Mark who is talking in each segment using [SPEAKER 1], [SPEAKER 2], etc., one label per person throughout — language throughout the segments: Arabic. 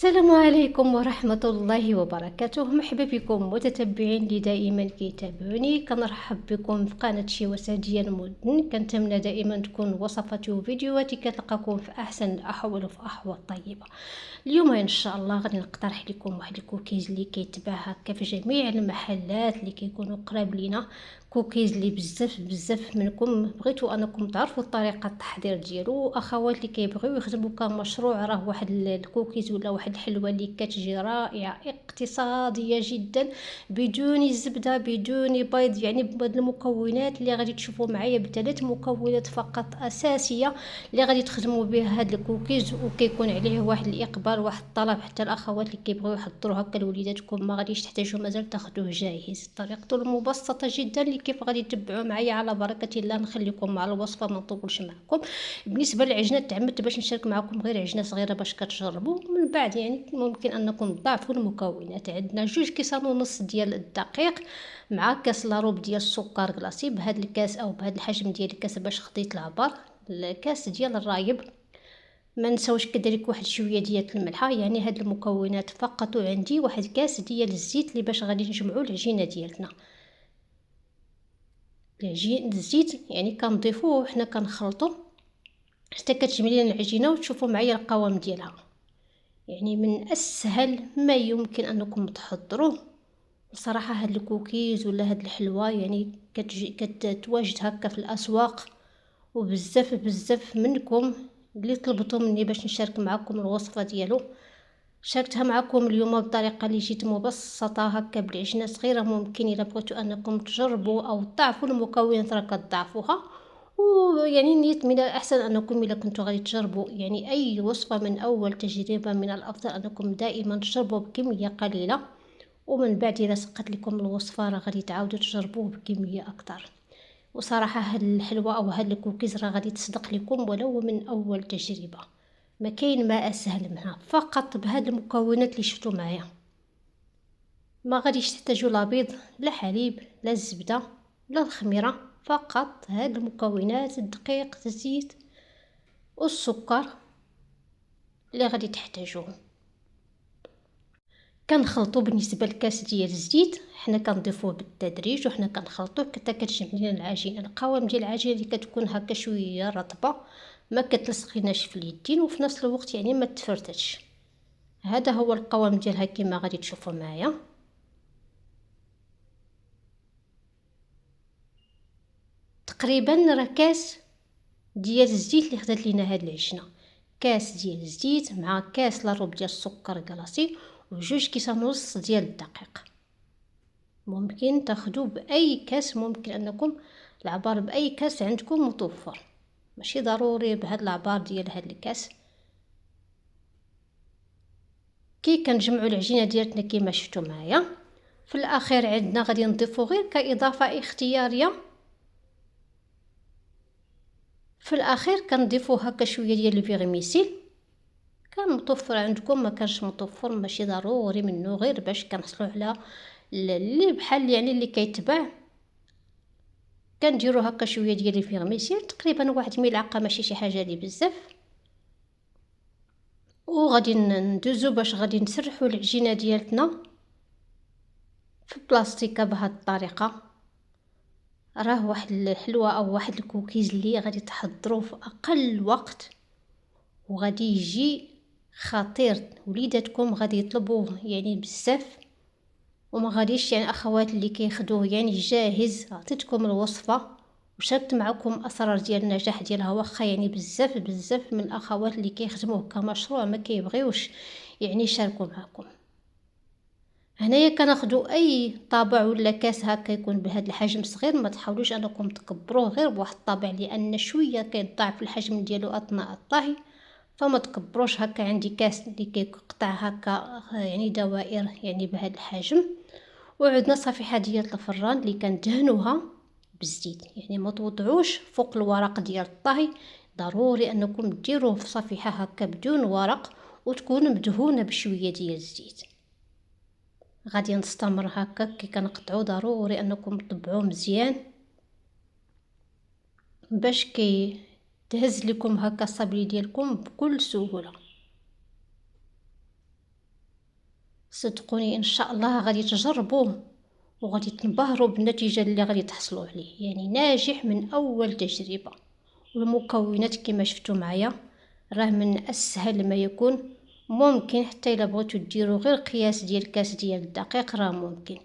[SPEAKER 1] السلام عليكم ورحمة الله وبركاته. مرحبا بكم متتبعين اللي دائما كيتابعوني. كنرحب بكم في قناة شيوسة ديال المدن. كنتمنى دائما تكون وصفاتي وفيديوهاتي كتلقاكم في احسن الاحوال وفي احوال طيبة. اليوم ان شاء الله غادي نقترح لكم واحد الكوكيز اللي كيتباع هكا في جميع المحلات اللي كيكونوا قراب لينا. كوكيز اللي بزاف منكم بغيتوا انكم تعرفوا طريقه التحضير ديالو. اخوات اللي كيبغيو يخدموا كمشروع، راه واحد الكوكيز ولا واحد الحلوه اللي كتجي رائعه اقتصاديه جدا، بدون زبده بدون بيض، يعني بهاد المكونات اللي غادي تشوفوا معايا بثلاث مكونات فقط اساسيه اللي غادي تخدموا به هاد الكوكيز، وكيكون عليه واحد الاقبال واحد الطلب. حتى الاخوات اللي كيبغيو يحضروا هكا لوليداتكم ما غاديش تحتاجوا مازال تاخذوه جاهز. طريقته المبسطه جدا اللي كيف غادي تتبعوا معايا على بركه الله. نخليكم مع الوصفه ما نطولش معكم. بالنسبه للعجينه تعمدت باش نشارك معكم غير عجينه صغيره باش كتجربوا، من بعد يعني ممكن انكم تضاعفوا المكونات. عندنا 2 كيسان ونص ديال الدقيق مع كاس لاروب ديال السكر كلاصي بهذا الكاس او بهذا الحجم ديال الكاس باش خديت العبار. الكاس ديال الرايب. ما نساوش كذلك واحد شويه ديال الملحه. يعني هاد المكونات فقط. وعندي واحد كاس ديال الزيت اللي باش غادي نجمعوا العجينه ديالنا. الزيت يعني كنضيفوه وحنا كنخلطو حتى كتجمع لينا العجينه، وتشوفوا معايا القوام ديالها. يعني من اسهل ما يمكن انكم تحضروه. صراحه هاد الكوكيز ولا هاد الحلوى يعني كتواجد هكا في الاسواق، وبزاف منكم اللي طلبتوا مني باش نشارك معكم الوصفه ديالو شاركتها معكم اليوم بطريقه اللي جيت مبسطه هكا بالعجينه صغيره. ممكن الا بغيتوا انكم تجربوا او تضاعفوا المكونات راه كتضاعفوها. ويعني نيت من الاحسن انكم الا كنتوا غادي تجربوا يعني اي وصفه من اول تجربه، من الافضل انكم دائما تجربوا بكميه قليله، ومن بعد الا سقط لكم الوصفه راه غادي تعاودوا تجربوه بكميه اكثر. وصراحه هاد الحلوى او هاد الكوكيز راه غادي تصدق لكم ولو من اول تجربه. ما كاين ما اسهل منها، فقط بهاد المكونات اللي شفتوا معايا. ما غاديش تحتاجوا لا بيض لا حليب لا الزبده لا الخميره، فقط هاد المكونات: الدقيق الزيت والسكر اللي غادي تحتاجوه. كنخلطوا بالنسبه للكاس ديال الزيت حنا كنضيفوه بالتدريج وحنا كنخلطوه حتى كتجمع لنا العجينه. القوام ديال العجينه اللي كتكون هكا شويه رطبه، ما كتلصقيناش في اليدين، وفي نفس الوقت يعني ما تفرتش. هذا هو القوام ديالها كما غادي تشوفوا معايا. تقريبا راه كاس ديال الزيت اللي خدات لينا هاد العجينه. كاس ديال الزيت مع كاس لاروب ديال السكر كلاصي و2 كيسان ونص ديال الدقيق. ممكن تاخدو باي كاس، ممكن انكم العبار باي كاس عندكم متوفر، ماشي ضروري بهاد العبار ديال هاد الكاس. كي كنجمعوا العجينه ديالتنا كما شفتوا معايا، في الاخير عندنا غادي نضيفو غير كاضافه اختياريه. في الاخير كنضيفو هكا شويه ديال الفيغميسيل. كان متوفر عندكم ما كانش متوفر ماشي ضروري منه، غير باش كنحصلوا على اللي بحال يعني اللي كيتباع. كنديروا هكا شويه ديال الفيغميسيل، تقريبا واحد ملعقه، ماشي شي حاجه لي بزاف. وغادي ندوزو باش غادي نسرحوا العجينه ديالتنا في بلاستيكه بهذه الطريقه. راه واحد الحلوه او واحد الكوكيز اللي غادي تحضروه في اقل وقت وغادي يجي خطير. وليداتكم غادي يطلبوه يعني بزاف، وما غاديش يعني اخوات اللي كياخدوه يعني جاهز. عطيتكم الوصفه وشاركت معكم اسرار ديال النجاح ديالها، واخا يعني بزاف من الاخوات اللي كيخدموه كمشروع ما كيبغيوش يعني يشاركوا معكم. هنايا كناخدو اي طابع ولا كاس هكا يكون بهذا الحجم صغير. ما تحاولوش انكم تكبروه غير بواحد الطابع، لان شويه كيضاعف الحجم ديالو اثناء الطهي. فما تكبروش. هكا عندي كاس اللي كيقطع هكا يعني دوائر يعني بهذا الحجم. وعندنا صفيحه ديال الفران اللي كندهنوها بالزيت، يعني ما توضعوش فوق الورق ديال الطهي. ضروري انكم ديروه في صفيحه هكا بدون ورق وتكون مدهونه بشويه ديال الزيت. غادي نستمر هكا كي كنقطعو. ضروري انكم تطبعوه مزيان باش كي تهز لكم هكا الصبلي ديالكم بكل سهوله. صدقوني ان شاء الله غادي تجربوه وغادي تنبهروا بالنتيجة اللي غادي تحصلوا عليه، يعني ناجح من اول تجربة. والمكونات كما شفتوا معايا راه من اسهل ما يكون. ممكن حتى الا بغيتو ديروا غير قياس ديال كاس ديال الدقيق راه ممكن.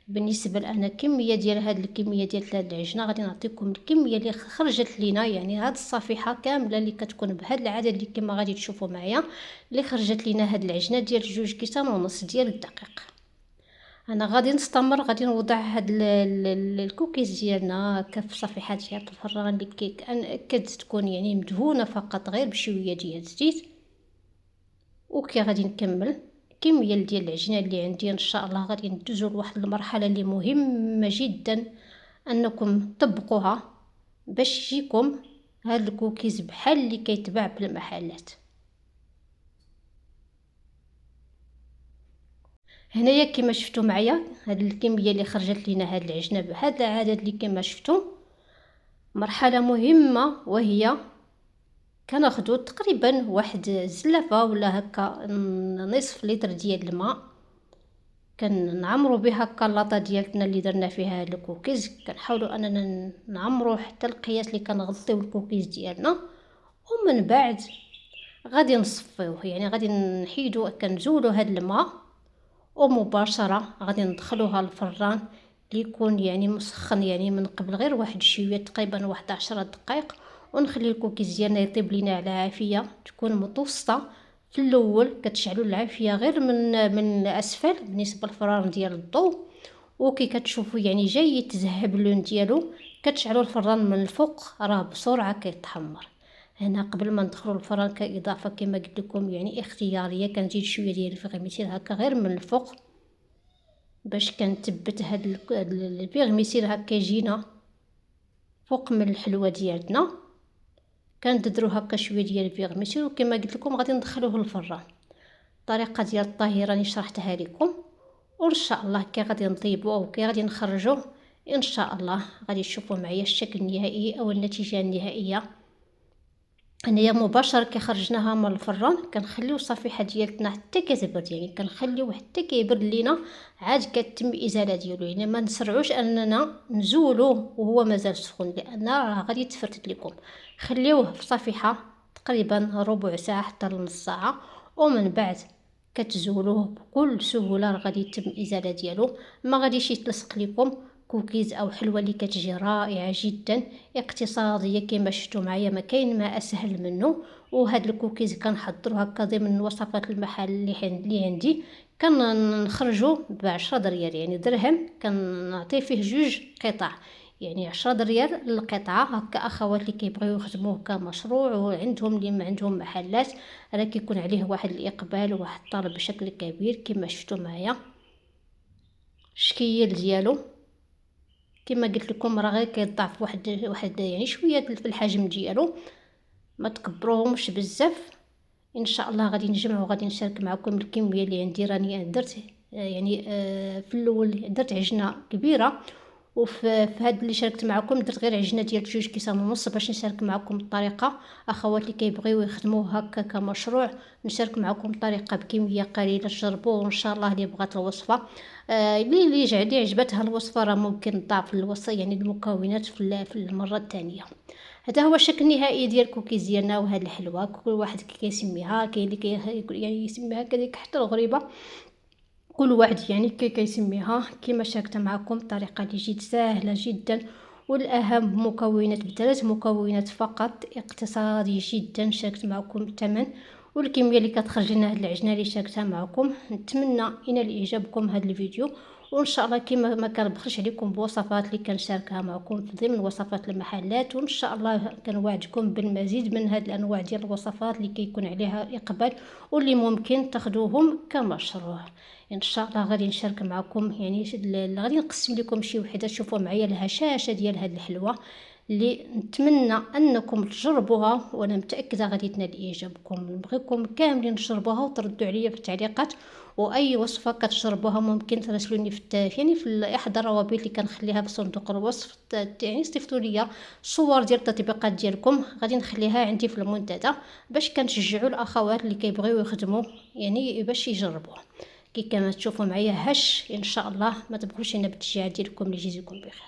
[SPEAKER 1] بالنسبه لأنا كميه ديال هاد الكميه ديال هاد العجينه غادي نعطيكم الكميه اللي خرجت لينا، يعني هاد الصفيحه كامله اللي كتكون بهاد العدد اللي كما غادي تشوفوا معايا اللي خرجت لينا هاد العجينه ديال 2 كيسان ونص ديال الدقيق. انا غادي نستمر، غادي نوضع هاد الكوكيز ديالنا هكا في صفيحات ديال الفران اللي كتاكد تكون يعني مدهونه فقط غير بشويه ديال الزيت. وكي غادي نكمل الكميه ديال العجينه اللي عندي ان شاء الله غادي ندوزو لواحد المرحله اللي مهمه جدا انكم تطبقوها باش يجيكم هاد الكوكيز بحال اللي كيتباع في المحلات. هنايا كما شفتوا معايا هاد الكميه اللي خرجت لينا هاد العجينه بهذا العدد اللي كما شفتوا. مرحله مهمه وهي كناخذوا تقريبا واحد زلافه ولا هكا نصف لتر ديال الماء، كنعمروا بها هكا اللاطه ديالتنا اللي درنا فيها هاد الكوكيز. كنحاولوا اننا نعمروا حتى القياس اللي كنغطيو الكوكيز ديالنا، ومن بعد غادي نصفيوه، يعني غادي نحيدوا كنزولوا هاد الماء ومباشره غادي ندخلوها الفران اللي يكون يعني مسخن، يعني من قبل غير واحد شويه تقريبا واحد 10 دقائق، ونخلي الكوكيز ديالنا يطيب لينا على عافيه تكون متوسطه. في الاول كتشعلوا العافيه غير من الاسفل بالنسبه للفران ديال الضوء، وكي كتشوفوا يعني جاي يتذهب اللون ديالو كتشعلوا الفران من الفوق راه بسرعه كيتحمر. هنا قبل ما ندخلوا الفران كاضافه كما قلت لكم يعني اختياريه كنزيد شويه ديال الفيغميسيل هكا غير من الفوق باش كنثبت هاد الفيغميسيل هكا يجينا فوق من الحلوه ديالنا. كندرو هكا شويه ديال الفيغميسيل، وكما قلت لكم غادي ندخلوه للفران. الطريقه ديال الطهي راني شرحتها لكم، وان شاء الله كي غادي نطيبوه وكي غادي نخرجوه ان شاء الله غادي تشوفوا معايا الشكل النهائي او النتيجه النهائيه. انايا مباشره كي خرجناها من الفران كنخليو الصفيحه ديالتنا حتى كتبرد، يعني كنخليوه حتى كيبرد لينا عاد كتم الازاله ديالو، يعني ما نسرعوش اننا نزولوه وهو مازال سخون لان راه غادي تفرتت لكم. خليوه في صفيحه تقريبا ربع ساعه حتى لنص ساعه، ومن بعد كتزولوه بكل سهوله راه غادي يتم الازاله ديالو. ما غاديش يتلصق لكم كوكيز او حلوه اللي كتجي رائعه جدا اقتصاديه كما شفتوا معايا، ما كاين ما اسهل منه. وهاد الكوكيز كنحضرو هكا ضمن وصفات المحل اللي عندي كنخرجوا ب10 دريال، يعني درهم كنعطي فيه 2 قطع، يعني 10 دريال للقطعه. هكا اخوات اللي كيبغيو يخدموه كمشروع وعندهم اللي ما عندهم محلات راه كيكون عليه واحد الاقبال وواحد الطلب بشكل كبير. كما شفتوا معايا الشكل ديالو كما قلت لكم راه غير كيضاعف واحد يعني شويه في الحجم ديالو، ما تكبروهمش بزاف. ان شاء الله غادي نجمع وغادي نشارك معكم الكميه اللي عندي. راني درت يعني في الاول درت عجنه كبيره، وفي هاد اللي شاركت معكم درت غير عجنه ديال 2 كيسان ونص باش نشارك معكم الطريقه. اخوات اللي كيبغيو يخدموه هكا كمشروع نشارك معكم الطريقه بكميه قليله تجربوه، وان شاء الله اللي بغات الوصفه اللي عجبتها الوصفه راه ممكن تضاعف الوصفه يعني المكونات في المره الثانيه. هذا هو الشكل النهائي ديال الكوكيز ديالنا وهاد الحلوه. كل واحد كيسميها، كاين اللي يعني يسميها كذلك حتى الغريبه، كل واحد يعني كيسميها. كما شاركت معكم الطريقه اللي جيت سهله جدا، والاهم مكونات ب3 مكونات فقط، اقتصادي جدا. شاركت معكم الثمن والكميه اللي كتخرج لنا هاد العجينه اللي شاركتها معكم. نتمنى ان اعجابكم هذا الفيديو، وان شاء الله كما ما كنبخلش عليكم بوصفات اللي كنشاركها معكم ضمن وصفات المحلات، وان شاء الله كنوعدكم بالمزيد من هذه الانواع ديال الوصفات اللي كيكون عليها اقبال واللي ممكن تاخذوهم كمشروع. ان شاء الله غادي نشارك معكم يعني غادي نقسم لكم شي وحده تشوفوا معايا الهشاشه ديال هذه الحلوه اللي نتمنى انكم تجربوها، وانا متاكده غادي تنال اعجابكم. نبغيكم كاملين تجربوها وتردوا عليا في التعليقات، واي وصفه كتجربوها ممكن تراسلوني في احدى الروابط اللي كنخليها في صندوق الوصف. يعني صيفطوا لي صور ديال التطبيقات ديالكم غادي نخليها عندي في المنتدى باش كنشجعوا الاخوات اللي كيبغيو يخدموا يعني باش يجربوه. كي كما تشوفوا معايا هش ان شاء الله. ما تبقوش هنا بالتشجيع ديالكم اللي يجزيكم بخير.